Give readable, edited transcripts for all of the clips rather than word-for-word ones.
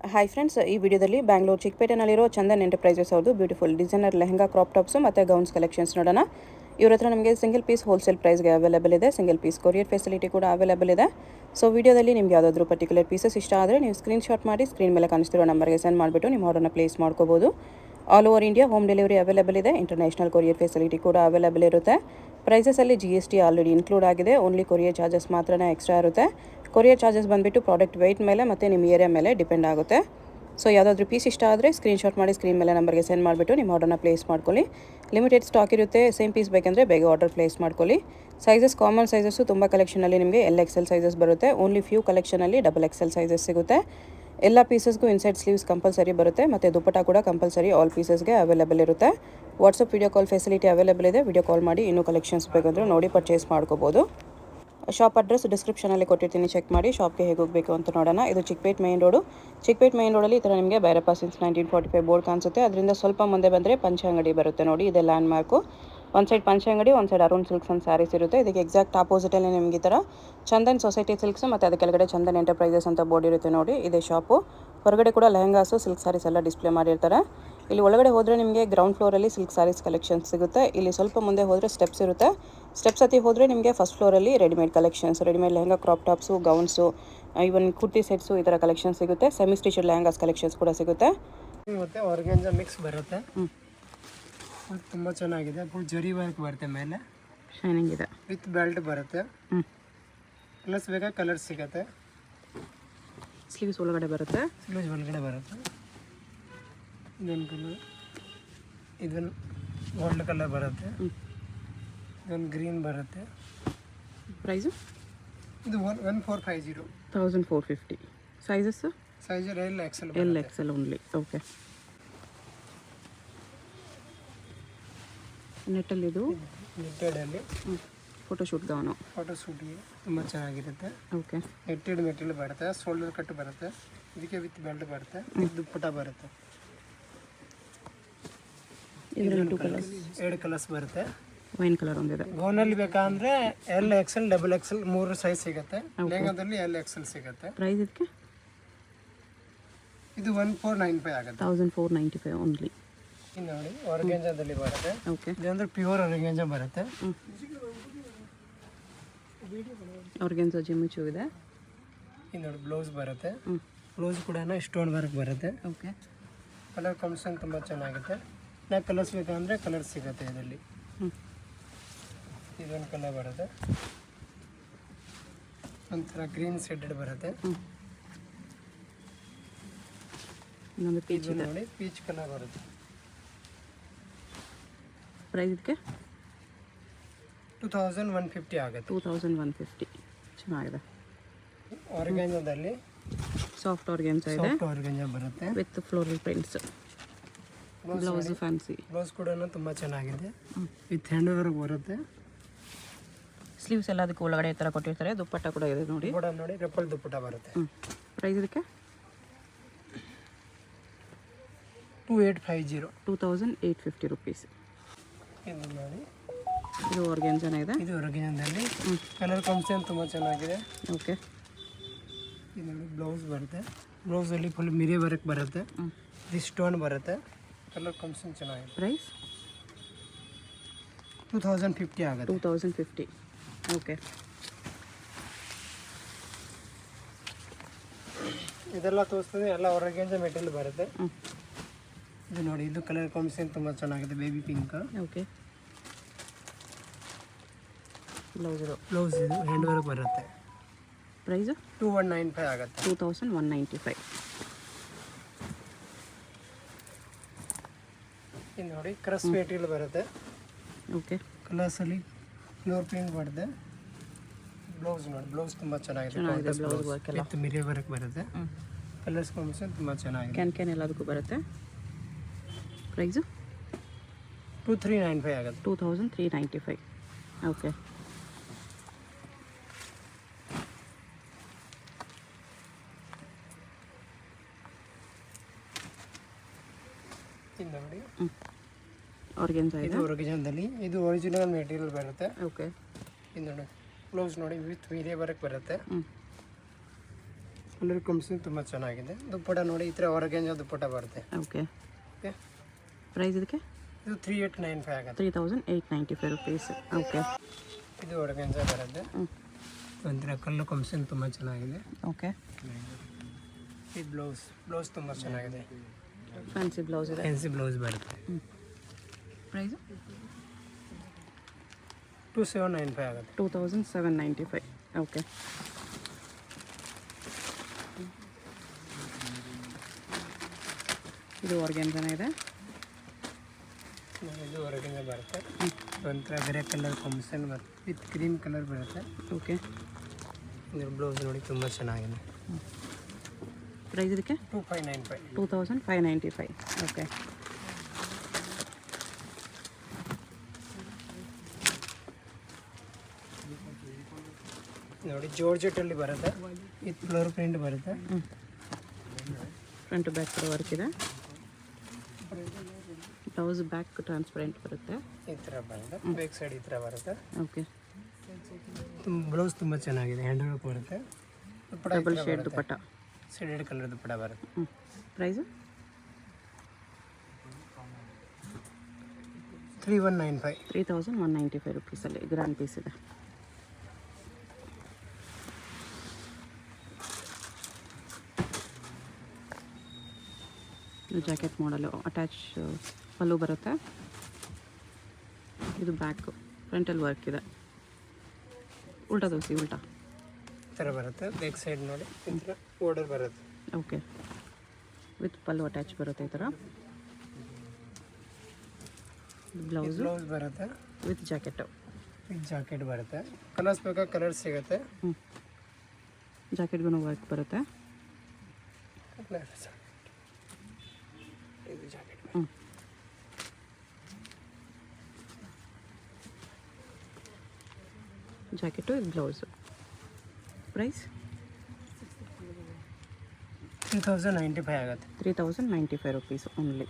Hi friends, ಈ ವಿಡಿಯೋದಲ್ಲಿ Bangalore ಚಿಕ್ಕಪೇಟೆನಲ್ಲಿರೋ Chandan enterprises ಅವ್ರದ್ದು beautiful designer lehenga crop tops ಮತ್ತು ಗೌನ್ಸ್ ಕಲೆಕ್ಷನ್ಸ್ ನೋಡೋಣ. ಇವ್ರ ಹತ್ರ ನಮಗೆ ಸಿಂಗಲ್ ಪೀಸ್ ಹೋಲ್ಸೇಲ್ ಪ್ರೈಸ್ಗೆ ಅವೈಲೇಬಲ್ ಇದೆ. ಸಿಂಗಲ್ ಪೀಸ್ ಕೊರಿಯರ್ ಫೆಸಿಲಿಟಿ ಕೂಡ ಅವೈಲೇಬಲ್ ಇದೆ. ಸೊ ವಿಡಿಯೋದಲ್ಲಿ ನಿಮ್ಗೆ ಯಾವುದಾದ್ರೂ ಪರ್ಟಿಕ್ಯುಲರ್ ಪೀಸಸ್ ಇಷ್ಟ ಆದರೆ ನೀವು ಸ್ಕ್ರೀನ್ಶಾಟ್ ಮಾಡಿ ಸ್ಕ್ರೀನ್ ಮೇಲೆ ಕಾಣಿಸ್ತಿರೋ ನಂಬರ್ಗೆ ಸೆಂಡ್ ಮಾಡಿಬಿಟ್ಟು ನಿಮ್ಮ ಆರ್ಡರ್ನ ಪ್ಲೇಸ್ ಮಾಡ್ಕೋಬೋದು. All over India home delivery available ಇದೆ. ಇಂಟರ್ನ್ಯಾಷನಲ್ ಕೊರಿಯರ್ ಫೆಸಿಲಿಟಿ ಕೂಡ ಅವೈಲೇಬಲ್ ಇರುತ್ತೆ. ಪ್ರೈಸಸಲ್ಲಿ GST ಆಲ್ರೆಡಿ ಇನ್ಕ್ಲೂಡ್ ಆಗಿದೆ. ಓನ್ಲಿ ಕೊರಿಯರ್ ಚಾರ್ಜಸ್ ಮಾತ್ರನೇ ಎಕ್ಸ್ಟ್ರಾ ಇರುತ್ತೆ. ಕೊರಿಯರ್ ಚಾರ್ಜಸ್ ಬಂದುಬಿಟ್ಟು ಪ್ರಾಡಕ್ಟ್ ವೆಯ್ಟ್ ಮೇಲೆ ಮತ್ತು ನಿಮ್ಮ ಏರಿಯಾ ಮೇಲೆ ಡಿಪೆಂಡ್ ಆಗುತ್ತೆ. ಸೊ ಯಾವುದಾದ್ರೂ ಪೀಸ್ ಇಷ್ಟ ಆದರೆ ಸ್ಕ್ರೀನ್ಶಾಟ್ ಮಾಡಿ ಸ್ಕ್ರೀನ್ ಮೇಲೆ ನಂಬರ್ಗೆ ಸೆಂಡ್ ಮಾಡಿಬಿಟ್ಟು ನಿಮ್ಮ ಆರ್ಡರ್ನ ಪ್ಲೇಸ್ ಮಾಡ್ಕೊಳ್ಳಿ. ಲಿಮಿಟೆಡ್ ಸ್ಟಾಕ್ ಇರುತ್ತೆ. ಸೇಮ್ ಪೀಸ್ ಬೇಕಂದರೆ ಬೇಗ ಆರ್ಡರ್ ಪ್ಲೇಸ್ ಮಾಡ್ಕೊಳ್ಳಿ. ಸೈಜಸ್ ಕಾಮನ್ ಸೈಜಸ್ಸು ತುಂಬ ಕಲೆಕ್ಷನಲ್ಲಿ ನಿಮಗೆ LXL ಸೈಜಸ್ ಬರುತ್ತೆ. ಓನ್ಲಿ ಫ್ಯೂ ಕಲೆಕ್ಷನಲ್ಲಿ XXL ಸೈಜಸ್ ಸಿಗುತ್ತೆ. ಎಲ್ಲ ಪೀಸಸ್ಗೂ ಇನ್ಸೈಡ್ ಸ್ಲೀವ್ಸ್ ಕಂಪಲ್ಸರಿ ಬರುತ್ತೆ ಮತ್ತು ದುಪ್ಪಟ್ಟ ಕೂಡ ಕಂಪಲ್ಸರಿ ಆಲ್ ಪೀಸಸ್ಗೆ ಅವೈಲೇಬಲ್ ಇರುತ್ತೆ. WhatsApp video call facility available ಇದೆ. ವಿಡಿಯೋ ಕಾಲ್ ಮಾಡಿ ಇನ್ನೂ ಕಲೆಕ್ಷನ್ಸ್ ಬೇಕಂದ್ರೆ ನೋಡಿ ಪರ್ಚೇಸ್ ಮಾಡ್ಕೋಬೋದು. ಶಾಪ್ ಅಡ್ರೆಸ್ ಡಿಸ್ಕ್ರಿಪ್ಷನಲ್ಲಿ ಕೊಟ್ಟಿರ್ತೀನಿ, ಚೆಕ್ ಮಾಡಿ. ಶಾಪ್ಗೆ ಹೇಗೆ ಹೋಗಬೇಕು ಅಂತ ನೋಡೋಣ. ಇದು Chickpet main road. Chickpet main ರೋಡಲ್ಲಿ ಈ ಥರ ನಿಮಗೆ ಭೈರಪ್ಪ ಸಿನ್ಸ್ 1945 ಬೋರ್ಡ್ ಕಾಣಿಸುತ್ತೆ. ಅದರಿಂದ ಸ್ವಲ್ಪ ಮುಂದೆ ಬಂದರೆ ಪಂಚೆ ಅಂಗಡಿ ಬರುತ್ತೆ ನೋಡಿ. ಇದೆ ಲ್ಯಾಂಡ್ ಮಾರ್ಕು. ಒಂದು ಸೈಡ್ ಪಂಚೆ ಅಂಗಡಿ, ಒಂದು side Arun silks and saris ಇರುತ್ತೆ. ಇದಕ್ಕೆ ಎಕ್ಸಾಕ್ಟ್ ಆಪೋಸಿಟಲ್ಲಿ ನಿಮಗೆ ಈ ಥರ ಚಂದನ್ ಸೊಸೈಟಿ ಸಿಲ್ಕ್ಸ್ ಮತ್ತು ಅದರ ಕೆಳಗಡೆ ಚಂದನ್ ಎಂಟರ್ಪ್ರೈಸಸ್ ಅಂತ ಬೋರ್ಡ್ ಇರುತ್ತೆ ನೋಡಿ. ಇದೆ ಶಾಪು. ಹೊರಗಡೆ ಕೂಡ ಲೆಹಂಗಾಸು ಸಿಲ್ಕ್ ಸ್ಯಾರೀಸ್ ಎಲ್ಲ ಡಿಸ್ಪ್ಲೇ ಮಾಡಿರ್ತಾರೆ. ಇಲ್ಲಿ ಒಳಗಡೆ ಹೋದರೆ ನಿಮಗೆ ಗ್ರೌಂಡ್ ಫ್ಲೋರಲ್ಲಿ ಸಿಲ್ಕ್ ಸ್ಯಾರೀಸ್ ಕಲೆಕ್ಷನ್ಸ್ ಸಿಗುತ್ತೆ. ಇಲ್ಲಿ ಸ್ವಲ್ಪ ಮುಂದೆ ಹೋದರೆ ಸ್ಟೆಪ್ಸ್ ಇರುತ್ತೆ. ಸ್ಟೆಪ್ಸ್ ಹತ್ತಿ ಹೋದರೆ ನಿಮಗೆ ಫಸ್ಟ್ ಫ್ಲೋರಲ್ಲಿ readymade collections, readymade lehenga crop tops, gowns, even kurti sets ಈ ಥರ ಕಲೆಕ್ಷನ್ಸ್ ಸಿಗುತ್ತೆ. ಸೆಮಿ ಸ್ಟಿಚಡ್ ಲೆಹಂಗಾಸ್ ಕಲೆಕ್ಷನ್ಸ್ ಕೂಡ ಸಿಗುತ್ತೆ. ಮತ್ತು ಆರ್ಗನ್ಜಾ ಮಿಕ್ಸ್ ಬರುತ್ತೆ. ತುಂಬ ಚೆನ್ನಾಗಿದೆ. ಫುಲ್ ಜರಿ ವರ್ಕ್ ಬರುತ್ತೆ, ಮೇಲೆ ಶೈನಿಂಗ್ ಇದೆ, ವಿತ್ ಬೆಲ್ಟ್ ಬರುತ್ತೆ. ಕಲರ್ಸ್ ಬೇಕಾ ಕಲರ್ಸ್ ಸಿಗುತ್ತೆ. ಸ್ಲೀವ್ಸ್ ಒಳಗಡೆ ಬರುತ್ತೆ. ಸ್ಲೀವ್ಸ್ ಒಳಗಡೆ ಬರುತ್ತೆ. ಇದೊಂದು ಕಲರ್, ಇದೊಂದು ಗೋಲ್ಡ್ ಕಲರ್ ಬರುತ್ತೆ. ಇದೊಂದು ಗ್ರೀನ್ ಬರುತ್ತೆ. ಪ್ರೈಸು ಇದು 1450. 1450. Sizes size LXL. LXL only. Okay. ನೆಟ್ಟಲ್ಲಿ ಇದು ನೆಟ್ಟೆಡಲ್ಲಿ ಫೋಟೋಶೂಟ್ ಗೌನು. ಫೋಟೋಶೂಟ್ಗೆ ತುಂಬ ಚೆನ್ನಾಗಿರುತ್ತೆ. ಓಕೆ. ನೆಟ್ಟೆಡ್ ಮೆಟೀರಿಯಲ್ ಬರುತ್ತೆ. ಶೋಲ್ಡರ್ ಕಟ್ ಬರುತ್ತೆ. ಇದಕ್ಕೆ ವಿತ್ ಬೆಲ್ಟ್ ಬರುತ್ತೆ. ವಿತ್ ದುಪ್ಪಟ್ಟ ಬರುತ್ತೆ. ಇದರಲ್ಲಿ 2 ಕಲರ್ಸ್, 2 ಕಲರ್ಸ್ ಬರುತ್ತೆ. ವೈನ್ ಕಲರ್ ಒಂದಿದೆ. ಗೌನಲ್ಲಿ ಬೇಕಂದ್ರೆ LXL, XXL 3 ಸೈಜ್ ಸಿಗುತ್ತೆ. ಲೆಹಂಗಾದಲ್ಲಿ LXL ಸಿಗುತ್ತೆ. ಪ್ರೈಸ್ ಇದಕ್ಕೆ ಇದು 1495 ಆಗುತ್ತೆ. 1495 ಓನ್ಲಿ. ಇದು ನೋಡಿ ಆರ್ಗನ್ಜಾದಲ್ಲಿ ಬರುತ್ತೆ. ಓಕೆ. ಇದಂದ್ರೆ ಪ್ಯೂರ್ ಆರ್ಗನ್ಜಾ ಬರುತ್ತೆ. ಆರ್ಗನ್ಜಾ ಜಿಮ್ಮಿಚು ಇದೆ. ಇದು ನೋಡಿ ಬ್ಲೌಸ್ ಬರುತ್ತೆ. ಬ್ಲೌಸ್ ಕೂಡ ಸ್ಟೋನ್ ವರ್ಕ್ ಬರುತ್ತೆ. ಓಕೆ. ಕಲರ್ ಕಾಂಬಿನೇಷನ್ ತುಂಬ ಚೆನ್ನಾಗುತ್ತೆ. ನಾ ಕಲರ್ಸ್ ಬೇಕಂದ್ರೆ ಕಲರ್ ಸಿಗುತ್ತೆ ಇದರಲ್ಲಿ. ಇದೊಂದು ಕಲರ್ ಬರುತ್ತೆ. ಒಂಥರ ಗ್ರೀನ್ ಶೇಡೆಡ್ ಬರುತ್ತೆ. ಇನ್ನೊಂದು ಪೀಚ್ ಇದೆ ನೋಡಿ, ಪೀಚ್ ಕಲರ್ ಬರುತ್ತೆ. ಪ್ರೈಸ್ ಇದಕ್ಕೆ 2150 ಆಗುತ್ತೆ. 2150. ಚೆನ್ನಾಗಿದೆ. ಆರ್ಗನ್ಜಾದಲ್ಲಿ ಸಾಫ್ಟ್ ಆರ್ಗನ್ಜಾ ಇದೆ. ಸಾಫ್ಟ್ ಆರ್ಗನ್ಜಾ ಬರುತ್ತೆ with floral prints. Blouse fancy. Blouse ಕೂಡ ತುಂಬ ಚೆನ್ನಾಗಿದೆ. ವಿತ್ ಹ್ಯಾಂಡ್ ವರ್ಕ್ ಬರುತ್ತೆ. ಸ್ಲೀವ್ಸ್ ಎಲ್ಲ ಅದಕ್ಕೆ ಒಳಗಡೆ ಈ ಥರ ಕೊಟ್ಟಿರ್ತಾರೆ. ದುಪ್ಪಟ್ಟ ಕೂಡ ಇದೆ ನೋಡಿ. ಕೂಡ ನೋಡಿ ರೆಪಲ್ ದುಪ್ಪಟ್ಟ ಬರುತ್ತೆ. ಪ್ರೈಸ್ ಇದಕ್ಕೆ 2850. 2850 ರುಪೀಸ್. ಇದು ನೋಡಿ, ಇದು ಆರ್ಗನ್ಜಾನೇ ಇದೆ. ಇದು ಆರ್ಗನ್ಜಾದಲ್ಲಿ ಕಲರ್ ಕಾಂಬಿನೇಷನ್ ತುಂಬ ಚೆನ್ನಾಗಿದೆ. ಓಕೆ. ಇದು ನೋಡಿ ಬ್ಲೌಸ್ ಬರುತ್ತೆ. ಬ್ಲೌಸಲ್ಲಿ ಫುಲ್ ಮಿರಿ ವರ್ಕ್ ಬರುತ್ತೆ. ಇದು ಸ್ಟೋನ್ ಬರುತ್ತೆ. ಕಲರ್ ಕಾಂಬಿನೇಷನ್ ಚೆನ್ನಾಗಿದೆ. ಪ್ರೈಸ್ 2050 ಆಗುತ್ತೆ. 2050. ಓಕೆ. ಇದೆಲ್ಲ ತೋರಿಸ್ತದೆ. ಎಲ್ಲ ಆರ್ಗನ್ಜಾ ಮೆಟೀರಿಯಲ್ ಬರುತ್ತೆ. ಇದು ನೋಡಿ, ಇದು ಕಲರ್ ಕಾಂಬಿನೇಷನ್ ತುಂಬ ಚೆನ್ನಾಗಿದೆ. Baby pink. ಓಕೆ. ಬ್ಲೌಸ್ ಇದು. ಬ್ಲೌಸ್ ಇದು ಹ್ಯಾಂಡ್ ವರ್ಕ್ ಬರುತ್ತೆ. ಪ್ರೈಸು 2195 ಆಗುತ್ತೆ. 2195. ಇದು ನೋಡಿ ಕ್ರಸ್ ಮೆಟೀರಿಯಲ್ ಬರುತ್ತೆ. ಓಕೆ. ಕಲರ್ಸಲ್ಲಿ ಫ್ಲೋರ್ ಪ್ರಿಂಟ್ ಬರುತ್ತೆ. ಬ್ಲೌಸ್ ನೋಡಿ, ಬ್ಲೌಸ್ ತುಂಬ ಚೆನ್ನಾಗಿದೆ. ಬ್ಲೌಸ್ ವರ್ಕ್ ಎಲ್ಲ ವಿತ್ ಮಿರಿ ವರ್ಕ್ ಬರುತ್ತೆ. ಕಲರ್ಸ್ ಕಾಂಬಿನೇಷನ್ ತುಂಬ ಚೆನ್ನಾಗಿದೆ. ಕ್ಯಾನ್ ಎಲ್ಲದಕ್ಕೂ ಬರುತ್ತೆ. ಪ್ರೈಸು 2395 ಆಗುತ್ತೆ. 2395. ಓಕೆ. ಇದು ನೋಡಿ ಆರ್ಗನ್ಜಾ ಇದೆ. ಇದು ಆರ್ಗನ್ಜಾದಲ್ಲಿ ಇದು ಒರಿಜಿನಲ್ ಮೆಟೀರಿಯಲ್ ಬರುತ್ತೆ. ಓಕೆ. ಇದು ನೋಡಿ ಬ್ಲೌಸ್ ನೋಡಿ ವಿತ್ ಮಿರಿ ವರ್ಕ್ ಬರುತ್ತೆ. ಕಲರ್ ಕಾಂಬಿನೇಷನ್ ತುಂಬ ಚೆನ್ನಾಗಿದೆ. ದುಪ್ಪಟ ನೋಡಿ ಈ ಥರ ಹೊರಗೆಂಜ ದುಪ್ಪಟ ಬರುತ್ತೆ. ಓಕೆ, ಓಕೆ, ಪ್ರೈಸ್ ಇದಕ್ಕೆ ಇದು 3895 ಆಗುತ್ತೆ. 3895 ರುಪೀಸ್. ಓಕೆ, ಇದು ಹೊರಗೆಂಜ ಬರುತ್ತೆ. ಒಂಥರ ಕಲರ್ ಕಾಂಬಿನೇಷನ್ ತುಂಬ ಚೆನ್ನಾಗಿದೆ. ಓಕೆ, ಈ ಬ್ಲೌಸ್ ತುಂಬ ಚೆನ್ನಾಗಿದೆ. ಫ್ಯಾನ್ಸಿ ಬ್ಲೌಸ್ ಇದೆ. ಫ್ಯಾನ್ಸಿ ಬ್ಲೌಸ್ ಬರುತ್ತೆ. ಪ್ರೈಸು 2795 ಆಗುತ್ತೆ. 2795. ಓಕೆ, ಇದು ಆರ್ಗೆನ್ಜಾನ ಇದೆ. ಇದು ಹೊರಗಿಂದ ಬರುತ್ತೆ. ಒಂಥರ ಬೇರೆ ಕಲರ್ ಕಾಂಬಿನೇಷನ್ ಬರುತ್ತೆ, ವಿತ್ ಕ್ರೀಮ್ ಕಲರ್ ಬರುತ್ತೆ. ಓಕೆ, ಇದ್ರ ಬ್ಲೌಸ್ ನೋಡಿ ತುಂಬ ಚೆನ್ನಾಗಿದೆ. ಪ್ರೈಸ್ ಇದಕ್ಕೆ 2595. 2595. ಓಕೆ, ನೋಡಿ ಜಾರ್ಜೆಟಲ್ಲಿ ಬರುತ್ತೆ, ವಿತ್ ಫ್ಲವರ್ ಪ್ರಿಂಟ್ ಬರುತ್ತೆ. ಫ್ರಂಟ್ ಬ್ಯಾಕ್ ವರ್ಕ್ ಇದೆ. ಬ್ಲೌಸ್ ಬ್ಯಾಕ್ ಟ್ರಾನ್ಸ್ಪರೆಂಟ್ ಬರುತ್ತೆ. ಈ ಥರ ಬರುತ್ತೆ. ಬ್ಯಾಕ್ ಸೈಡ್ ಈ ಥರ ಬರುತ್ತೆ. ಓಕೆ, ಬ್ಲೌಸ್ ತುಂಬ ಚೆನ್ನಾಗಿದೆ. ಹ್ಯಾಂಡ್ ವರ್ಕ್ ಬರುತ್ತೆ. ಡಬಲ್ ಶೇಡ್ ದುಪ್ಪಟ್ಟ, ಸೆಡೆಡ್ ಕಲರ್ ದುಪ್ಪಟ ಬರುತ್ತೆ. ಪ್ರೈಸು 3195. 3195 ರುಪೀಸಲ್ಲಿ ಗ್ರ್ಯಾಂಡ್ ಪೀಸ್ ಇದೆ. ಇದು ಜಾಕೆಟ್ ಮಾಡಲು ಅಟ್ಯಾಚ್ ಪಲ್ಲು ಬರುತ್ತೆ. ಇದು ಬ್ಯಾಕು, ಫ್ರಂಟಲ್ಲಿ ವರ್ಕ್ ಇದೆ. ಉಲ್ಟಾ ದೋಸಿ ಉಲ್ಟಾ ಈ ಥರ ಬರುತ್ತೆ. ಬ್ಯಾಕ್ ಸೈಡ್ ನೋಡಿ ಈ ಥರ ಬಾರ್ಡರ್ ಬರುತ್ತೆ. ಓಕೆ, ವಿತ್ ಪಲ್ಲು ಅಟ್ಯಾಚ್ ಬರುತ್ತೆ ಈ ಥರ. ಬ್ಲೌಸು ಬ್ಲೌಸ್ ಬರುತ್ತೆ ವಿತ್ ಜಾಕೆಟು. ವಿತ್ ಜಾಕೆಟ್ ಬರುತ್ತೆ. ಕಲರ್ಸ್ ಬೇಕಾ ಕಲರ್ ಸಿಗುತ್ತೆ. ಜಾಕೆಟ್ಗೂ ವರ್ಕ್ ಬರುತ್ತೆ. ಇದು ಜಾಕೆಟ್ ಜಾಕೆಟು ಇದು ಬ್ಲೌಸು. ಪ್ರೈಸ್ 3095 ಆಗುತ್ತೆ. 3095 ರುಪೀಸ್ ಓನ್ಲಿ.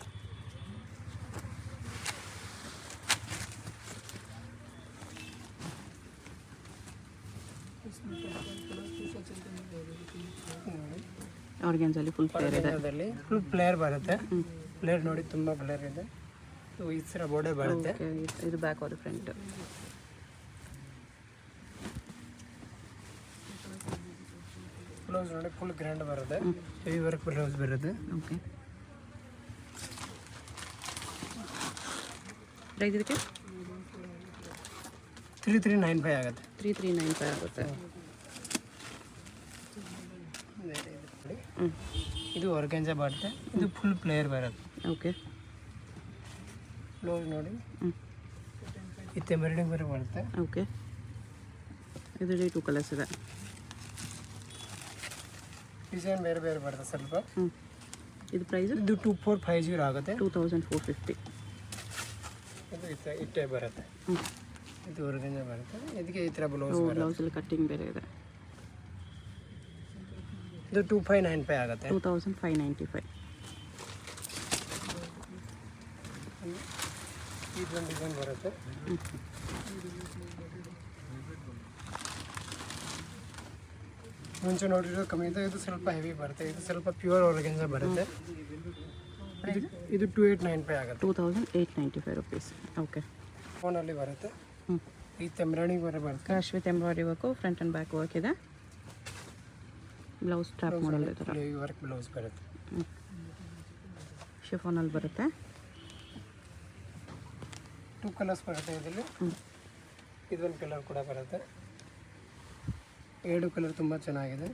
ಆರ್ಗೆನ್ಸಲ್ಲಿ ಫುಲ್ ಫ್ಲೇರ್ ಇದೆ. ಫುಲ್ ಫ್ಲೇರ್ ಬರುತ್ತೆ. ಫ್ಲೇರ್ ನೋಡಿ ತುಂಬ ಫ್ಲೇರ್ ಇದೆ. ಈ ಥರ ಬಾರ್ಡರ್ ಬರುತ್ತೆ. ಓಕೆ, ಇದು ಬ್ಯಾಕ್ ಆರ್ ಫ್ರಂಟ್. ಬ್ಲೌಸ್ ನೋಡಿ ಫುಲ್ ಗ್ರ್ಯಾಂಡ್ ಬರುತ್ತೆ. ಹೆವಿ ವರ್ಕ್ ಬ್ಲೌಸ್ ಬರುತ್ತೆ. ಓಕೆ, ಪ್ರೈಸ್ ಇದಕ್ಕೆ 3395 ಆಗುತ್ತೆ. 3395 ಆಗುತ್ತೆ. ಇದು ಆರ್ಗೆಂಜ ಬರುತ್ತೆ. ಇದು ಫುಲ್ ಫ್ಲೇರ್ ಬರುತ್ತೆ. ಓಕೆ, ಬ್ಲೌಸ್ ನೋಡಿ ಇದು ಎಂಬ್ರಾಯ್ಡಿಂಗ್ ಬೇರೆ ಬರುತ್ತೆ. ಓಕೆ, ಇದರಲ್ಲಿ 2 ಕಲರ್ಸ್ ಇದೆ. ಡಿಸೈನ್ ಬೇರೆ ಬೇರೆ ಬರುತ್ತೆ ಸ್ವಲ್ಪ. ಇದು ಪ್ರೈಸು ಇದು 2450 ಆಗುತ್ತೆ. 2450. ಇದು ಇಟ್ಟೆ ಬರುತ್ತೆ. ಇದು ಆರ್ಗೆಂಜ ಬರುತ್ತೆ. ಇದಕ್ಕೆ ಈ ಥರ ಬ್ಲೌಸ್ ಬರುತ್ತೆ. ಬ್ಲೌಸಲ್ಲಿ ಕಟ್ಟಿಂಗ್ ಬೇರೆ ಇದೆ. ಇದು 2595 ಆಗುತ್ತೆ. 2595. ಇದೊಂದು ಡಿಸೈನ್ ಬರುತ್ತೆ. ಮುಂಚೆ ನೋಡಿರೋ ಕಮ್ಮಿ ಇದೆ. ಇದು ಸ್ವಲ್ಪ ಹೆವಿ ಬರುತ್ತೆ. ಇದು ಸ್ವಲ್ಪ ಪ್ಯೂರ್ ಆರ್ಗೆಂಜ ಬರುತ್ತೆ. ಇದು 2895 ಆಗುತ್ತೆ. 2895 ರುಪೀಸ್. ಓಕೆ, ಫೋನಲ್ಲಿ ಬರುತ್ತೆ. ಈ ಎಂಬ್ರಾಯ್ಡಿಂಗ್ ಬೇರೆ ಬರುತ್ತೆ. Crash with embroidery work, front and back work ಇದೆ. ಬ್ಲೌಸ್ ಸ್ಟ್ರಾಪ್ ಮಾಡಲ್ ಈ ಥರ ಹೆವಿ ವರ್ಕ್ ಬ್ಲೌಸ್ ಬರುತ್ತೆ. ಶಿಫಾನಲ್ಲಿ ಬರುತ್ತೆ. 2 ಕಲರ್ಸ್ ಬರುತ್ತೆ ಇದರಲ್ಲಿ. ಇದೊಂದು ಕಲರ್ ಕೂಡ ಬರುತ್ತೆ. 2 ಕಲರ್ ತುಂಬ ಚೆನ್ನಾಗಿದೆ.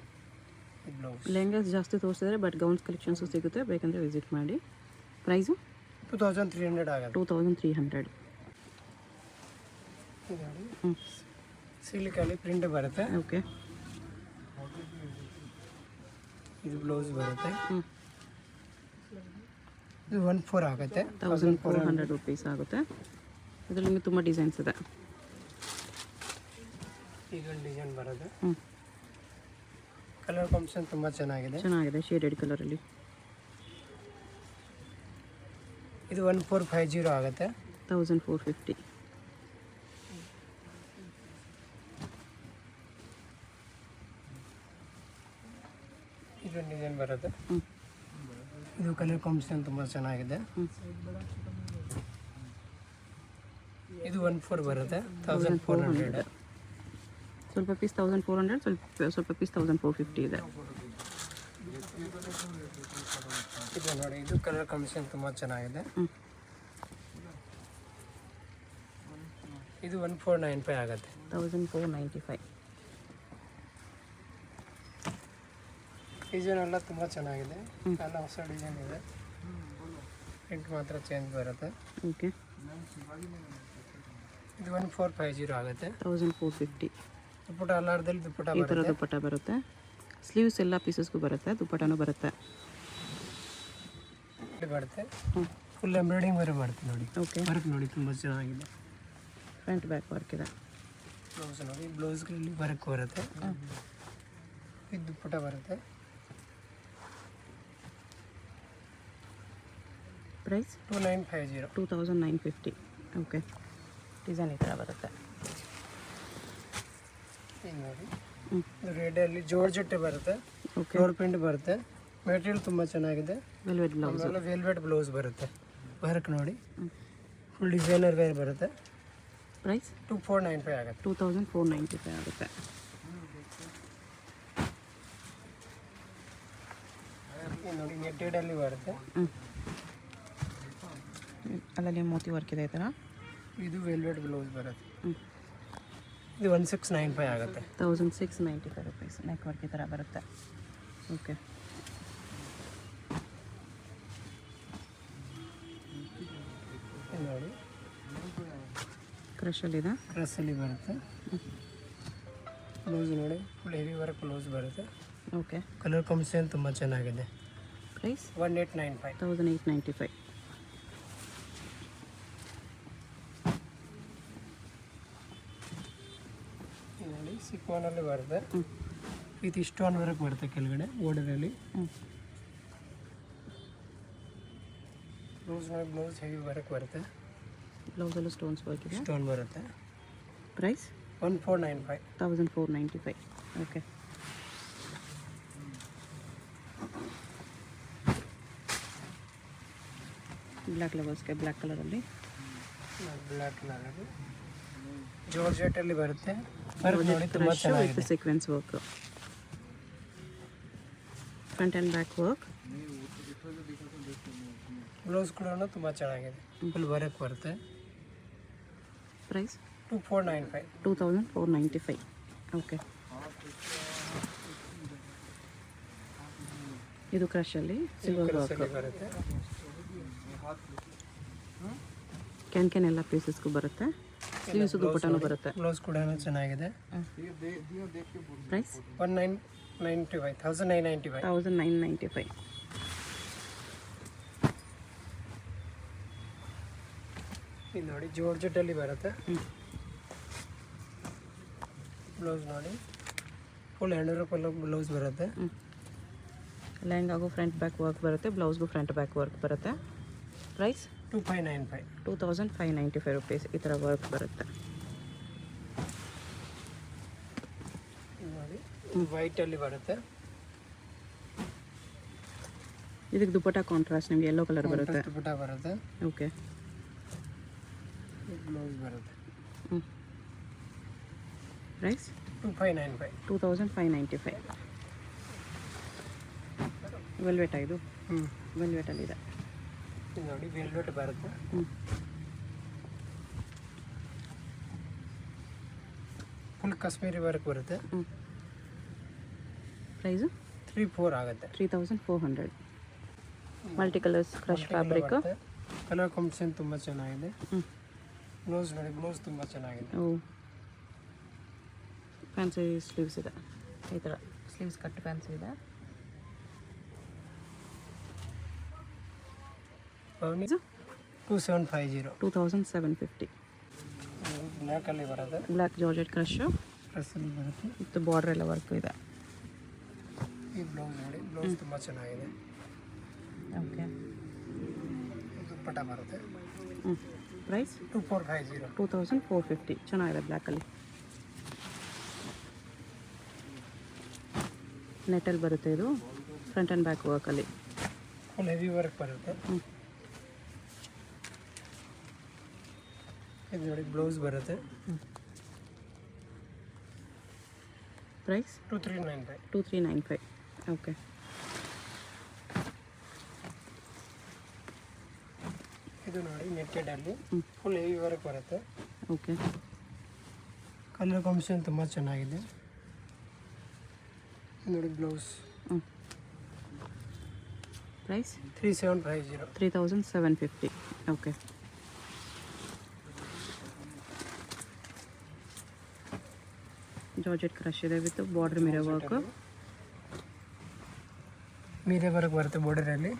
ಈ ಬ್ಲೌಸ್ ಲೆಹಂಗಾಸ್ ಜಾಸ್ತಿ ತೋರಿಸಿದ್ರೆ, ಬಟ್ ಗೌನ್ಸ್ ಕಲೆಕ್ಷನ್ಸು ಸಿಗುತ್ತೆ. ಬೇಕಂದರೆ ವಿಸಿಟ್ ಮಾಡಿ. ಪ್ರೈಸು 2300 ಆಗುತ್ತೆ. 2300. ಸಿಲಿಕಲ್ಲಿ ಪ್ರಿಂಟ್ ಬರುತ್ತೆ. ಓಕೆ, ಇದು ಬ್ಲೌಸ್ ಬರುತ್ತೆ. ಇದು 14 ಆಗುತ್ತೆ. 1400 ರುಪೀಸ್ ಆಗುತ್ತೆ. ಇದರಲ್ಲಿ ನಿಮಗೆ ತುಂಬ ಡಿಸೈನ್ಸ್ ಇದೆ. ಇದೊಂದು ಡಿಸೈನ್ ಬರುತ್ತೆ. ಕಲರ್ ಕಾಂಬಿನೇಷನ್ ತುಂಬ ಚೆನ್ನಾಗಿದೆ. ಶೇಡೆಡ್ ಕಲರಲ್ಲಿ. ಇದು 1450 ಆಗುತ್ತೆ. 1450. ಬರುತ್ತೆ. ಹ್ಞೂ ಇದು ಕಲರ್ ಕಾಂಬಿನೇಷನ್ ತುಂಬ ಚೆನ್ನಾಗಿದೆ. ಇದು 1400 ಬರುತ್ತೆ, 1400. ಸ್ವಲ್ಪ ಪೀಸ್ 1400, ಸ್ವಲ್ಪ ಪೀಸ್ 1450 ಇದೆ. ಇದು ನೋಡಿ, ಇದು ಕಲರ್ ಕಾಂಬಿನೇಷನ್ ತುಂಬ ಚೆನ್ನಾಗಿದೆ. ಇದು 1495 ಆಗುತ್ತೆ. 1495. ಡಿಸೈನ್ ಎಲ್ಲ ತುಂಬ ಚೆನ್ನಾಗಿದೆ, ಎಲ್ಲ ಹೊಸ ಡಿಸೈನ್ ಇದೆ. ಪ್ರಿಂಟ್ ಮಾತ್ರ ಚೇಂಜ್ ಬರುತ್ತೆ. ಓಕೆ, ಇದು 1450 ಆಗುತ್ತೆ. 1450. ದುಪ್ಪಟ್ಟ ಅಲ್ಲಾರ್ದಲ್ಲಿ ದುಪ್ಪಟ್ಟ ಈ ಥರ ಬರುತ್ತೆ. ದುಪ್ಪಟ್ಟ ಬರುತ್ತೆ. ಸ್ಲೀವ್ಸ್ ಎಲ್ಲ ಪೀಸಸ್ಗೂ ಬರುತ್ತೆ, ದುಪ್ಪಟ್ಟನೂ ಬರುತ್ತೆ. ಬರುತ್ತೆ ಹ್ಞೂ ಫುಲ್ ಎಂಬ್ರಾಯ್ಡಿಂಗ್ ಬೇರೆ ಮಾಡ್ತೀವಿ ನೋಡಿ. ಓಕೆ, ವರ್ಕ್ ನೋಡಿ ತುಂಬ ಚೆನ್ನಾಗಿದೆ. ಫ್ರಂಟ್ ಬ್ಯಾಕ್ ವರ್ಕ್ ಇದೆ. ಬ್ಲೌಸ್ ನೋಡಿ, ಬ್ಲೌಸ್ಗಳಲ್ಲಿ ವರ್ಕ್ ಬರುತ್ತೆ. ಇದು ದುಪ್ಪಟ್ಟ ಬರುತ್ತೆ. ಪ್ರೈಸ್ 2950. 2950. ಓಕೆ, ಡಿಸೈನ್ ಈ ಥರ ಬರುತ್ತೆ. ಇದು ನೋಡಿ, ಹ್ಞೂ ಇದು ರೆಡಲ್ಲಿ ಜೋರ್ಜೆಟ್ಟೆ ಬರುತ್ತೆ, ಓಕೆ. ಫ್ಲೋರ್ ಪ್ರಿಂಟ್ ಬರುತ್ತೆ. ಮೆಟೀರಿಯಲ್ ತುಂಬ ಚೆನ್ನಾಗಿದೆ. Velvet blouse. ಆಮೇಲೆ ವೆಲ್ವೆಟ್ ಬ್ಲೌಸ್ ಬರುತ್ತೆ. ವರ್ಕ್ ನೋಡಿ, ಫುಲ್ ಡಿಸೈನರ್ ವೇರ್ ಬರುತ್ತೆ. ಪ್ರೈಸ್ 2495 ಆಗುತ್ತೆ. 2495 ಆಗುತ್ತೆ. ಇದು ನೋಡಿ, ನೆಟ್ಟೆಡಲ್ಲಿ ಬರುತ್ತೆ. ಹ್ಞೂ, ಅಲ್ಲಲ್ಲಿ ಮೋತಿ ವರ್ಕ್ ಇದೆ ಈ ಥರ. ಇದು ವೆಲ್ವೆಟ್ ಬ್ಲೌಸ್ ಬರುತ್ತೆ. ಹ್ಞೂ, ಇದು 1695 ಆಗುತ್ತೆ. 1695 ರುಪೀಸ್. ನೆಕ್ ವರ್ಕ್ ಈ ಥರ ಬರುತ್ತೆ. ಓಕೆ, ಇದು ನೋಡಿ, ಕ್ರಷಲ್ಲಿದೆ. ಕ್ರಸ್ಸಲ್ಲಿ ಬರುತ್ತೆ. ಬ್ಲೌಸ್ ನೋಡಿ, ಫುಲ್ ಹೆವಿ ವರ್ಕ್ ಬ್ಲೌಸ್ ಬರುತ್ತೆ. ಓಕೆ, ಕಲರ್ ಕಾಂಬಿನೇಷನ್ ತುಂಬ ಚೆನ್ನಾಗಿದೆ. ಪ್ರೈಸ್ 1895. 1895. ಇದು ನೋಡಿ, ಸಿಕ್ವಾನಲ್ಲಿ ಬರುತ್ತೆ. ಹ್ಞೂ ವಿತ್ ಸ್ಟೋನ್ ವರ್ಕ್ ಬರುತ್ತೆ ಕೆಳಗಡೆ ಬಾರ್ಡರಲ್ಲಿ. ಹ್ಞೂ, ಬ್ಲೌಸ್ ನೋಡಿ, ಬ್ಲೌಸ್ ಹೆವಿ ವರ್ಕ್ ಬರುತ್ತೆ, ಬ್ಲೌಸಲ್ಲೂ ಸ್ಟೋನ್ಸ್ ವರ್ಕ್ ಇದೆ. ಸ್ಟೋನ್ ಬರುತ್ತೆ. ಪ್ರೈಸ್ 1495. 1495. ಓಕೆ, ಬ್ಲ್ಯಾಕ್ ಲೆವಲ್ಸ್ಗೆ ಬ್ಲ್ಯಾಕ್ ಕಲರಲ್ಲಿ. ಬ್ಲ್ಯಾಕ್ ಕಲರ್ ಜಾರ್ಜೆಟಲ್ಲಿ ಬರುತ್ತೆ. ವರ್ಕ್ ನೋಡಿ ತುಂಬ ವಿತ್ ಚೆನ್ನಾಗಿದೆ. Sequence work, front and back work. Blouse ಕೂಡ ತುಂಬ ಚೆನ್ನಾಗಿದೆ, ಫುಲ್ ವರ್ಕ್ ಬರುತ್ತೆ. ಪ್ರೈಸ್ 2495. 2495. ಓಕೆ, ಇದು ಕ್ರಷಲ್ಲಿ ಸಿಲ್ವರ್ ವರ್ಕ್. ಕ್ರಸ್ಸಲ್ಲಿ ಬರುತ್ತೆ. ಕ್ಯಾನ್ ಎಲ್ಲ ಪೀಸಸ್ಗೂ ಬರುತ್ತೆ. ಸ್ಲೀವ್ಸ್ ದುಪ್ಪಟ್ಟನೂ ಬರುತ್ತೆ. ಬ್ಲೌಸ್ ಕೂಡ ಚೆನ್ನಾಗಿದೆ. ಪ್ರೈಸ್ 1995. 1995. 1995. ಇದು ನೋಡಿ, ಜಾರ್ಜೆಟಲ್ಲಿ ಬರುತ್ತೆ. ಹ್ಞೂ, ಬ್ಲೌಸ್ ನೋಡಿ, ಫುಲ್ 200 ರೂಪಾಯಿ ಬ್ಲೌಸ್ ಬರುತ್ತೆ. ಹ್ಞೂ, ಲೆಹಂಗಾಗೂ ಫ್ರಂಟ್ ಬ್ಯಾಕ್ ವರ್ಕ್ ಬರುತ್ತೆ, ಬ್ಲೌಸ್ಗೂ ಫ್ರಂಟ್ ಬ್ಯಾಕ್ ವರ್ಕ್ ಬರುತ್ತೆ. ಪ್ರೈಸ್ 2595. 2595 ರುಪೀಸ್. ಈ ಥರ ವರ್ಕ್ ಬರುತ್ತೆ. ಇದು ನೋಡಿ, ಇದು ವೈಟಲ್ಲಿ ಬರುತ್ತೆ. ಇದಕ್ಕೆ ದುಪ್ಪಟ್ಟ ಕಾಂಟ್ರಾಸ್ಟ್ ನಿಮಗೆ ಯೆಲ್ಲೋ ಕಲರ್ ಬರುತ್ತೆ. ದುಪ್ಪಟ್ಟ ಬರುತ್ತೆ. ಓಕೆ, ಬ್ಲೌಸ್ ಬರುತ್ತೆ. ಹ್ಞೂ, ಪ್ರೈಸ್ 2595. 2595. ವೆಲ್ವೆಟ್ ಇದು, ಹ್ಞೂ, ವೆಲ್ವೆಟಲ್ಲಿದೆ. ಇದು ನೋಡಿ, ವೆಲ್ವೆಟ್ ಬರುತ್ತೆ. ಹ್ಞೂ, ಫುಲ್ ಕಾಶ್ಮೀರಿ ವರ್ಕ್ ಬರುತ್ತೆ. ಹ್ಞೂ, ಪ್ರೈಸು 34 ಆಗುತ್ತೆ. 3400. Multi colours crush fabric. Colour combination ತುಂಬ ಚೆನ್ನಾಗಿದೆ. ಹ್ಞೂ, ಬ್ಲೌಸ್ ನೋಡಿ, ಬ್ಲೌಸ್ ತುಂಬ ಚೆನ್ನಾಗಿದೆ. ಓ, ಫ್ಯಾನ್ಸಿ ಸ್ಲೀವ್ಸ್ ಇದೆ. ಈ ಥರ ಸ್ಲೀವ್ಸ್ ಕಟ್ ಫ್ಯಾನ್ಸಿ ಇದೆ. ಪವನಿ 2750. 2750. ಬ್ಲ್ಯಾಕಲ್ಲಿ ಬರುತ್ತೆ. ಬ್ಲ್ಯಾಕ್ ಜಾರ್ಜೆಟ್ ಕ್ರಶು ಡ್ರೆಸ್ಸಲ್ಲಿ ಬರುತ್ತೆ. ಮತ್ತು ಬಾರ್ಡ್ರ್ ಎಲ್ಲ ವರ್ಕು ಇದೆ. ಈ ಬ್ಲೌಸ್ ನೋಡಿ, ಬ್ಲೌಸ್ ತುಂಬ ಚೆನ್ನಾಗಿದೆ. ಓಕೆ, ದುಪ್ಪಟ್ಟ ಬರುತ್ತೆ. ಹ್ಞೂ, ಪ್ರೈಸ್ 2450. 2450. ಚೆನ್ನಾಗಿದೆ ಬ್ಲ್ಯಾಕಲ್ಲಿ. ನೆಟ್ಟಲ್ಲಿ ಬರುತ್ತೆ ಇದು. ಫ್ರಂಟ್ ಆ್ಯಂಡ್ ಬ್ಯಾಕ್ ವರ್ಕಲ್ಲಿ. ಫುಲ್ ಹೆವಿ ವರ್ಕ್ ಬರುತ್ತೆ. ಇದು ನೋಡಿ ಬ್ಲೌಸ್ ಬರುತ್ತೆ. ಪ್ರೈಸ್ 2395. 2395. ಓಕೆ. ಇದು ನೋಡಿ ನೆಟ್ಟೆಡಲ್ಲಿ ಫುಲ್ ಹೆವಿ ವರ್ಕ್ ಬರುತ್ತೆ. ಓಕೆ. ಕಲರ್ ಕಾಂಬಿನೇಷನ್ ತುಂಬ ಚೆನ್ನಾಗಿದೆ. ಇದು ನೋಡಿ blouse. Price 3750. 3750. Okay. Georgette crush ಇದೆ with border mirror work. Mirror work ಬರುತ್ತೆ ಬಾರ್ಡರಲ್ಲಿ.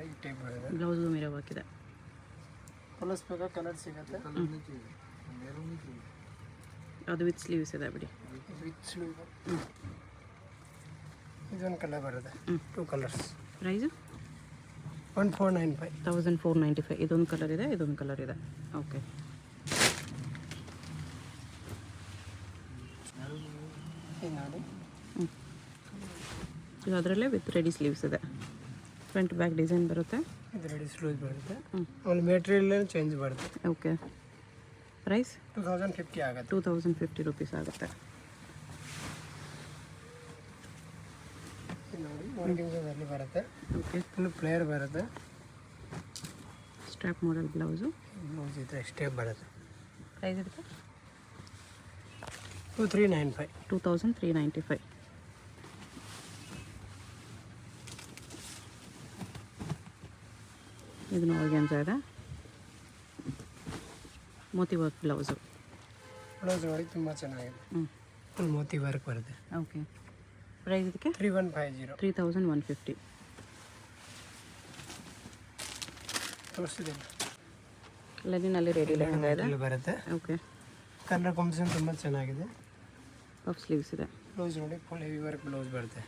ಈ ಟೈಪ್ ಬರುತ್ತೆ. ಬ್ಲೌಸ್ಗೂ ಮಿರರ್ ವರ್ಕ್ ಇದೆ. ಕಲರ್ಸ್ ಬೇಕಾ ಕಲರ್ ಸಿಗುತ್ತೆ. ಅದು ವಿತ್ ಸ್ಲೀವ್ಸ್ ಇದೆ ಬಿಡಿ. With sleeve. ಇದೊಂದು ಕಲರ್ ಬರುತ್ತೆ. 2 ಕಲರ್ಸ್. ಪ್ರೈಸು 1495. 1495. ಇದೊಂದು ಕಲರ್ ಇದೆ, ಇದೊಂದು ಕಲರ್ ಇದೆ. ಓಕೆ. ಇದು ನೋಡಿ. ಇದು ಅದರಲ್ಲೇ ವಿತ್ ರೆಡಿ ಸ್ಲೀವ್ಸ್ ಇದೆ. ಫ್ರಂಟ್ ಬ್ಯಾಕ್ ಡಿಸೈನ್ ಬರುತ್ತೆ. ಇದು ರೆಡಿ ಸ್ಲೀವ್ಸ್ ಬರುತ್ತೆ. ಆಮೇಲೆ ಮೆಟೀರಿಯಲ್ ಚೇಂಜ್ ಬರುತ್ತೆ. ಓಕೆ. ಪ್ರೈಸ್ 2050 ಆಗುತ್ತೆ. 2050 ರುಪೀಸ್ ಆಗುತ್ತೆ. ಇದು ನೋಡಿ ವರ್ಕಿಂಗ್ಸಲ್ಲಿ ಬರುತ್ತೆ. ಓಕೆ. ಫುಲ್ ಪ್ಲೇಯರ್ ಬರುತ್ತೆ. ಸ್ಟ್ರಾಪ್ ಮಾಡಲ್ ಬ್ಲೌಸು. ಬ್ಲೌಸ್ ಈ ಥರ ಸ್ಟೆಪ್ ಬರುತ್ತೆ. ಪ್ರೈಸ್ ಇದಕ್ಕೆ 2395. 2395. ಇದನ್ನು ಆರ್ಗ್ಯಾನ್ಸಾ ಇದೆ. Moti work blouse. ಬ್ಲೌಸ್ ನೋಡಿ ತುಂಬ ಚೆನ್ನಾಗಿದೆ. ಫುಲ್ ಮೋತಿ ವರ್ಕ್ ಬರುತ್ತೆ. ಓಕೆ. ಪ್ರೈಸ್ ಇದಕ್ಕೆ 3150. 3150. ತೋರಿಸಿದ್ದೀನಿ. ಲೆನಿನಲ್ಲಿ ರೆಡಿ ಲೆಹಂಗಾ ಇದೆ. ಇಲ್ಲಿ ಬರುತ್ತೆ. ಓಕೆ. ಕಲರ್ ಕಾಂಬಿನೇಷನ್ ತುಂಬ ಚೆನ್ನಾಗಿದೆ. ಪಫ್ ಸ್ಲೀವ್ಸ್ ಇದೆ. ಬ್ಲೌಸ್ ನೋಡಿ ಫುಲ್ ಹೆವಿ ವರ್ಕ್ ಬ್ಲೌಸ್ ಬರುತ್ತೆ.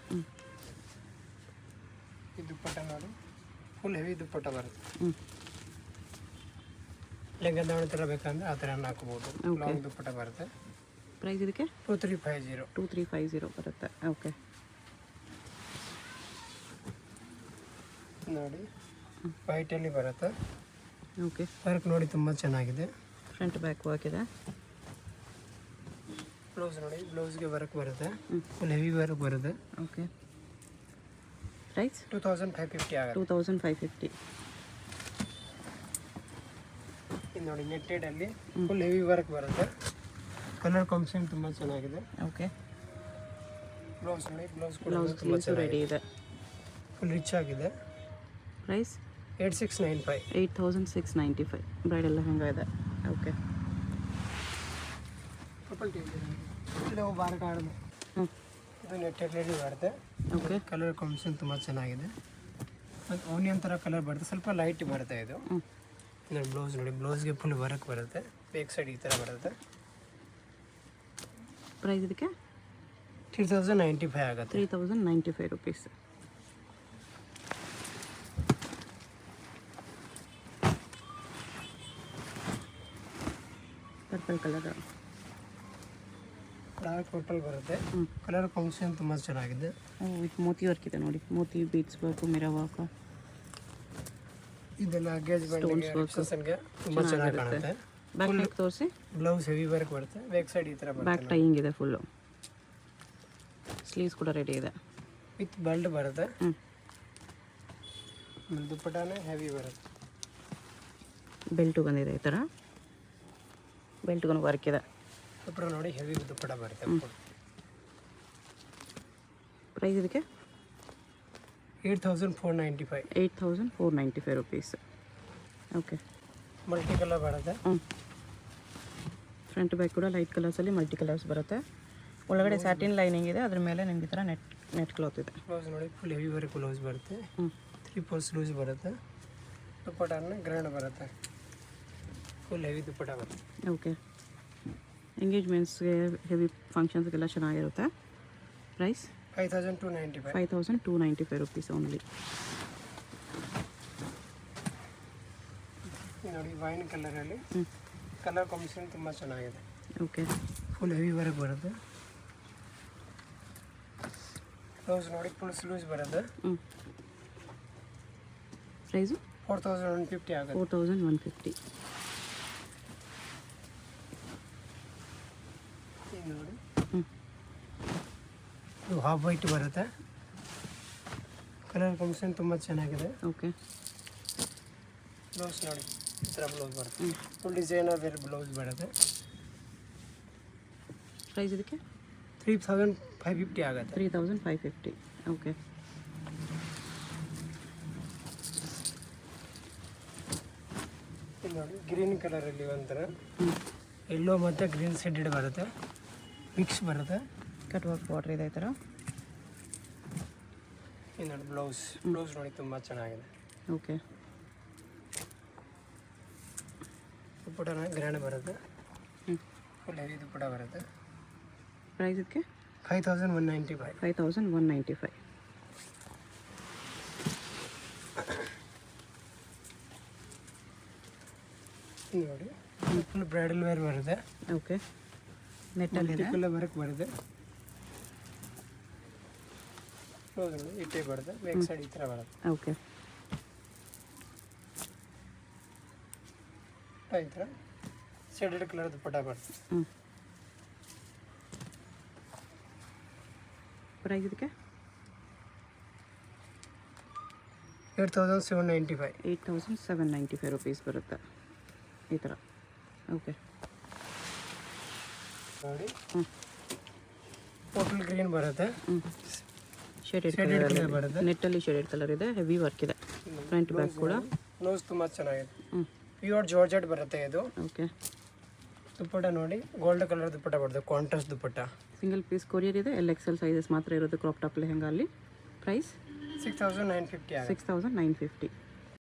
ಈ ದುಪ್ಪಟ್ಟ ನೋಡಿ ಫುಲ್ ಹೆವಿ ದುಪ್ಪಟ್ಟ ಬರುತ್ತೆ. ಲೆಹಂಗಾ ದಾವಣಿ ಥರ ಬೇಕಂದ್ರೆ ಆ ಥರ ಹಾಕ್ಬೋದು. ಲಾಂಗ್ ದುಪ್ಪಟ್ಟ ಬರುತ್ತೆ. ಪ್ರೈಸ್ ಇದಕ್ಕೆ 2350. 2350 ಬರುತ್ತೆ. ಓಕೆ. ನೋಡಿ ವೈಟಲ್ಲಿ ಬರುತ್ತೆ. ಓಕೆ. ವರ್ಕ್ ನೋಡಿ ತುಂಬ ಚೆನ್ನಾಗಿದೆ. ಫ್ರಂಟ್ ಬ್ಯಾಕ್ ವರ್ಕ್ ಇದೆ. ಬ್ಲೌಸ್ ನೋಡಿ ಬ್ಲೌಸ್ಗೆ ವರ್ಕ್ ಬರುತ್ತೆ. ಫುಲ್ ಹೆವಿ ವರ್ಕ್ ಬರುತ್ತೆ. ಓಕೆ. ಪ್ರೈಸ್ 2550 ಆಗುತ್ತೆ. 2550. ಇದು ನೋಡಿ ನೆಟ್ಟೆಡಲ್ಲಿ ಫುಲ್ ಹೆವಿ ವರ್ಕ್ ಬರುತ್ತೆ. ಕಲರ್ ಕಾಂಬಿನೇಷನ್ ತುಂಬ ಚೆನ್ನಾಗಿದೆ. ಓಕೆ. ಬ್ಲೌಸ್ ನೋಡಿ ಬ್ಲೌಸ್ ಕೂಡ ಬ್ಲೌಸ್ ತುಂಬ ಸ್ಲೀವ್ಸ್ ರೆಡಿ ಇದೆ. ಫುಲ್ ರಿಚ್ ಆಗಿದೆ. ಪ್ರೈಸ್ 8695. 8695. ಬ್ರೈಡಲ್ ಲೆಹಂಗಾ ಇದೆ. ಓಕೆ. ಇಲ್ಲೇ ಬಾರ್ ಕಾಡಿದೆ. ಇದು ನೆಟ್ಟೆಡ್ಲಿ ಬರುತ್ತೆ. ಓಕೆ. ಕಲರ್ ಕಾಂಬಿನೇಷನ್ ತುಂಬ ಚೆನ್ನಾಗಿದೆ. ಮತ್ತು ಓನಿಯನ್ ಥರ ಕಲರ್ ಬರುತ್ತೆ. ಸ್ವಲ್ಪ ಲೈಟ್ ಬರುತ್ತೆ ಇದು. ನೋಡಿ ಬ್ಲೌಸ್ ನೋಡಿ ಬ್ಲೌಸ್ಗೆ ಫುಲ್ ವರ್ಕ್ ಬರುತ್ತೆ. ಬೇಕ್ ಸೈಡ್ ಈ ಥರ ಬರುತ್ತೆ. ಪ್ರೈಸ್ ಇದಕ್ಕೆ 3095 ಆಗುತ್ತೆ. 3095 rupees. Purple colour dark purple ಬರುತ್ತೆ. ಕಲರ್ ಕಾಂಬಿನೇಷನ್ ತುಂಬ ಚೆನ್ನಾಗಿದೆ. ವಿತ್ ಮೋತಿ ವರ್ಕ್ ಇದೆ ನೋಡಿ. Moti beads work, mirror work. ಇದೆಲ್ಲ ಗೇಜ್ ಬಂಡಿಗೆ ತುಂಬ ಚೆನ್ನಾಗಿ ಕಾಣುತ್ತೆ. ಬ್ಯಾಕ್ ನೆಕ್ ತೋರಿಸಿ. ಬ್ಲೌಸ್ ಹೆವಿ ವರ್ಕ್ ಬರುತ್ತೆ. ಬ್ಯಾಕ್ ಸೈಡ್ ಈ ಥರ ಬ್ಯಾಕ್ ಬರುತ್ತೆ. ಟೈಯಿಂಗ್ ಇದೆ ಫುಲ್ಲು. ಸ್ಲೀವ್ಸ್ ಕೂಡ ರೆಡಿ ಇದೆ. ವಿತ್ ಬೆಲ್ಟ್ ಬರುತ್ತೆ. ದುಪ್ಪಟ್ಟಾನೆ ಹೆವಿ ಬರುತ್ತೆ. ಬೆಲ್ಟು ಬಂದಿದೆ ಈ ಥರ. ಬೆಲ್ಟ್ಗೂ ವರ್ಕ್ ಇದೆ. ದುಪ್ಪಟ್ಟ ನೋಡಿ ಹೆವಿ ದುಪ್ಪಟ್ಟ ಬರುತ್ತೆ. ಪ್ರೈಸ್ ಇದಕ್ಕೆ 8495. 8495 ರುಪೀಸ್. ಓಕೆ. ಮಲ್ಟಿ ಕಲರ್ ಬರುತ್ತೆ. ಫ್ರಂಟ್ ಬ್ಯಾಕ್ ಕೂಡ ಲೈಟ್ ಕಲರ್ಸಲ್ಲಿ ಮಲ್ಟಿ ಕಲರ್ಸ್ ಬರುತ್ತೆ. ಒಳಗಡೆ ಸ್ಯಾಟಿನ್ ಲೈನಿಂಗ್ ಇದೆ. ಅದ್ರ ಮೇಲೆ ನಿಮ್ಗೆ ಈ ಥರ ನೆಟ್ ಕ್ಲಾತ್ ಇದೆ. ಬ್ಲೌಸ್ ನೋಡಿ ಫುಲ್ ಹೆವಿ ವರ್ಕ್ ಬ್ಲೌಸ್ ಬರುತ್ತೆ. 3/4 ಸ್ಲೀವ್ಸ್ ಬರುತ್ತೆ. ದುಪ್ಪಟ್ಟಾನೆ ಗ್ರ್ಯಾಂಡ್ ಬರುತ್ತೆ. ಫುಲ್ ಹೆವಿ ದುಪ್ಪಟ್ಟ ಬರುತ್ತೆ. ಓಕೆ. ಎಂಗೇಜ್ಮೆಂಟ್ಸ್ಗೆ ಹೆವಿ ಫಂಕ್ಷನ್ಸ್ಗೆಲ್ಲ ಚೆನ್ನಾಗಿರುತ್ತೆ. ಪ್ರೈಸ್ 5295. 5295 rupees only. ನೋಡಿ ವೈನ್ ಕಲರಲ್ಲಿ ಕಲರ್ ಕಾಂಬಿನೇಷನ್ ತುಂಬ ಚೆನ್ನಾಗಿದೆ. ಓಕೆ. ಫುಲ್ ಹೆವಿ ವರ್ಕ್ ಬರುತ್ತೆ. ಬ್ಲೌಸ್ ನೋಡಿ ಫುಲ್ ಸ್ಲೂಸ್ ಬರುತ್ತೆ. ಪ್ರೈಸು 4150 ಆಗುತ್ತೆ. 4150. ಇದು ನೋಡಿ ಇದು ಹಾಫ್ ವೈಟ್ ಬರುತ್ತೆ. ಕಲರ್ ಕಾಂಬಿನೇಷನ್ ತುಂಬ ಚೆನ್ನಾಗಿದೆ. ಓಕೆ. ಬ್ಲೌಸ್ ನೋಡಿ ಈ ಥರ ಬ್ಲೌಸ್ ಬರುತ್ತೆ. ಫುಲ್ ಡಿಸೈನರ್ ಬೇರೆ ಬ್ಲೌಸ್ ಬರುತ್ತೆ. ಪ್ರೈಸ್ ಇದಕ್ಕೆ 3550 ಆಗುತ್ತೆ. 3550. ಓಕೆ. ಇದು ನೋಡಿ ಗ್ರೀನ್ ಕಲರಲ್ಲಿ ಒಂಥರ ಯೆಲ್ಲೋ ಮತ್ತು ಗ್ರೀನ್ ಶೇಡೆಡ್ ಬರುತ್ತೆ, ಮಿಕ್ಸ್ ಬರುತ್ತೆ. ಕಟ್ ವರ್ಕ್ ಬಾರ್ಡರ್ ಇದೆ ಈ ಥರ. ಇದು ನೋಡಿ ಬ್ಲೌಸ್ ನೋಡಿ ತುಂಬ ಚೆನ್ನಾಗಿದೆ. ಓಕೆ. ದುಪ್ಪಟ ಗ್ರ್ಯಾಂಡ್ ಬರುತ್ತೆ. ಫುಲ್ ಹೆವಿ ದುಪ್ಪಟ ಬರುತ್ತೆ. ಪ್ರೈಸ್ ಇದಕ್ಕೆ 5195. 5195. ಇದು ನೋಡಿ ಫುಲ್ ಬ್ರೈಡಲ್ ವೇರ್ ಬರುತ್ತೆ. ಓಕೆ. ನೆಟ್ಟಲ್ಲಿದೆ. ಫುಲ್ ವರ್ಕ್ ಬರುತ್ತೆ. ಬ್ಲೌಸ್ ನೋಡಿ ಈ ಟೈಪ್ ಬರುತ್ತೆ. ಬ್ಯಾಕ್ ಸೈಡ್ ಈ ಥರ ಬರುತ್ತೆ. ಓಕೆ. ಈ ಥರ ಶೇಡೆಡ್ ಕಲರ್ ದುಪ್ಪಟ ಬರುತ್ತೆ. ಪ್ರೈಸ್ ಇದಕ್ಕೆ 8795. 8795 ರುಪೀಸ್ ಬರುತ್ತೆ ಈ ಥರ. ಓಕೆ. ನೋಡಿ ಟೋಟಲ್ ಗ್ರೀನ್ ಬರುತ್ತೆ. ಶೇಡೆಡ್ ಕಲರ್ ಕಲರ್ ಬರುತ್ತೆ. ನೆಟ್ಟಲ್ಲಿ ಶೇಡೆಡ್ ಕಲರ್ ಇದೆ. ಹೆವಿ ವರ್ಕ್ ಇದೆ. ಫ್ರಂಟ್ ಬ್ಯಾಕ್ ಕೂಡ. ಬ್ಲೌಸ್ ತುಂಬ ಚೆನ್ನಾಗಿದೆ. ಪ್ಯೂರ್ ಜಾರ್ಜೆಟ್ ಬರುತ್ತೆ ಇದು. ಓಕೆ. ದುಪ್ಪಟ ನೋಡಿ ಗೋಲ್ಡ್ ಕಲರ್ ದುಪ್ಪಟ ಬರುತ್ತೆ, ಕಾಂಟ್ರಾಸ್ಟ್ ದುಪ್ಪಟ. ಸಿಂಗಲ್ ಪೀಸ್ ಕೊರಿಯರ್ ಇದೆ. LXL ಸೈಜಸ್ ಮಾತ್ರ ಇರೋದು ಕ್ರಾಪ್ ಟಾಪ್ ಲೆಹಂಗಾ ಅಲ್ಲಿ. ಪ್ರೈಸ್ 6950 ಆಗುತ್ತೆ. 6950.